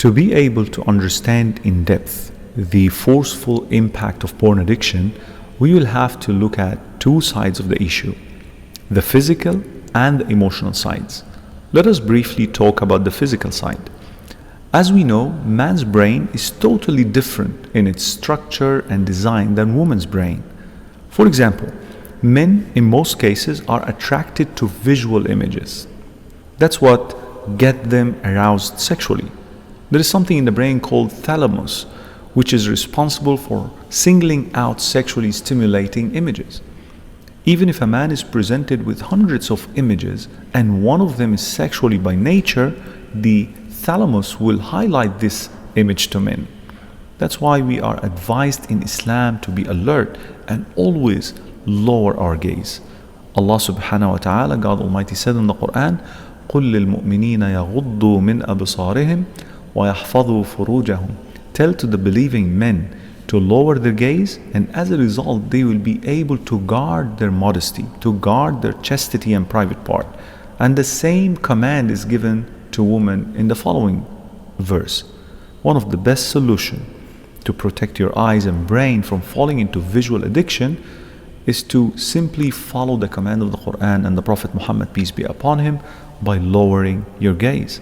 To be able to understand in depth the forceful impact of porn addiction, we will have to look at two sides of the issue, the physical and the emotional sides. Let us briefly talk about the physical side. As we know, man's brain is totally different in its structure and design than woman's brain. For example, men in most cases are attracted to visual images. That's what gets them aroused sexually. There is something in the brain called thalamus, which is responsible for singling out sexually stimulating images. Even if a man is presented with hundreds of images and one of them is sexually by nature, the thalamus will highlight this image to men. That's why we are advised in Islam to be alert and always lower our gaze. Allah subhanahu wa ta'ala, God Almighty, said in the Quran, قُلْ لِلْمُؤْمِنِينَ يَغُضُّوا مِنْ أَبْصَارِهِمْ وَيَحْفَظُوا فُرُوجَهُمْ. Tell to the believing men to lower their gaze, and as a result they will be able to guard their modesty, to guard their chastity and private part. And the same command is given to women in the following verse. One of the best solutions to protect your eyes and brain from falling into visual addiction is to simply follow the command of the Quran and the Prophet Muhammad, peace be upon him, by lowering your gaze.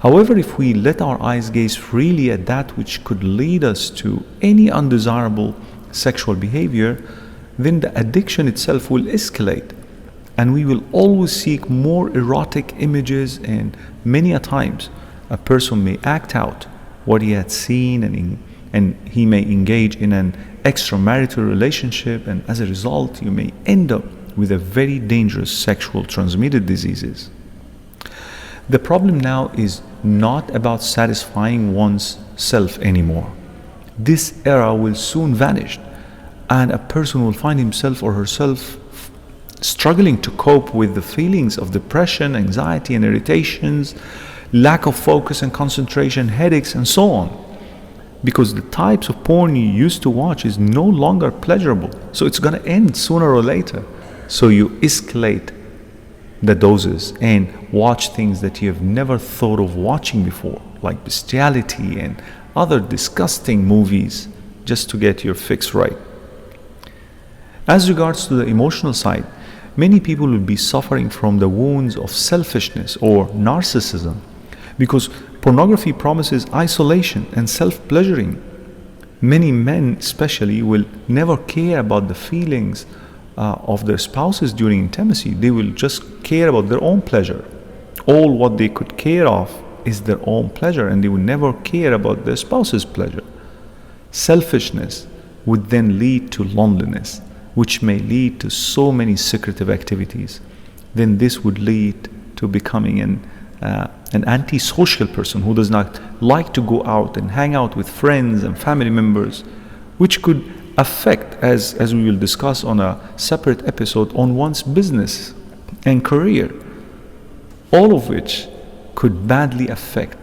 However, if we let our eyes gaze freely at that which could lead us to any undesirable sexual behavior, then the addiction itself will escalate, and we will always seek more erotic images, and many a times a person may act out what he had seen, and he may engage in an extramarital relationship, and as a result you may end up with a very dangerous sexual transmitted diseases. The problem now is not about satisfying one's self anymore. This era will soon vanish, and a person will find himself or herself struggling to cope with the feelings of depression, anxiety and irritations, lack of focus and concentration, headaches and so on. Because the types of porn you used to watch is no longer pleasurable. So it's going to end sooner or later. So you escalate the doses and watch things that you have never thought of watching before, like bestiality and other disgusting movies, just to get your fix right. As regards to the emotional side, many people will be suffering from the wounds of selfishness or narcissism, because pornography promises isolation and self-pleasuring. Many men especially will never care about the feelings of their spouses during intimacy. They will just care about their own pleasure. All what they could care of is their own pleasure, and they will never care about their spouse's pleasure. Selfishness would then lead to loneliness, which may lead to so many secretive activities. Then this would lead to becoming an antisocial person who does not like to go out and hang out with friends and family members, which could affect, as we will discuss on a separate episode, on one's business and career, all of which could badly affect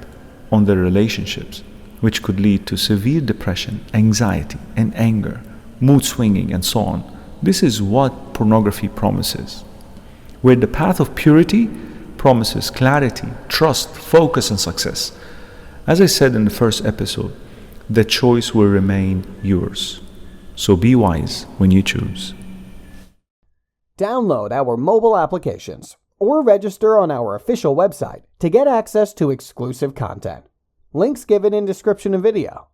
on their relationships, which could lead to severe depression, anxiety and anger, mood swinging and so on. This is what pornography promises, where the path of purity promises clarity, trust, focus and success. As I said in the first episode, the choice will remain yours. So be wise when you choose. Download our mobile applications or register on our official website to get access to exclusive content. Links given in description of video.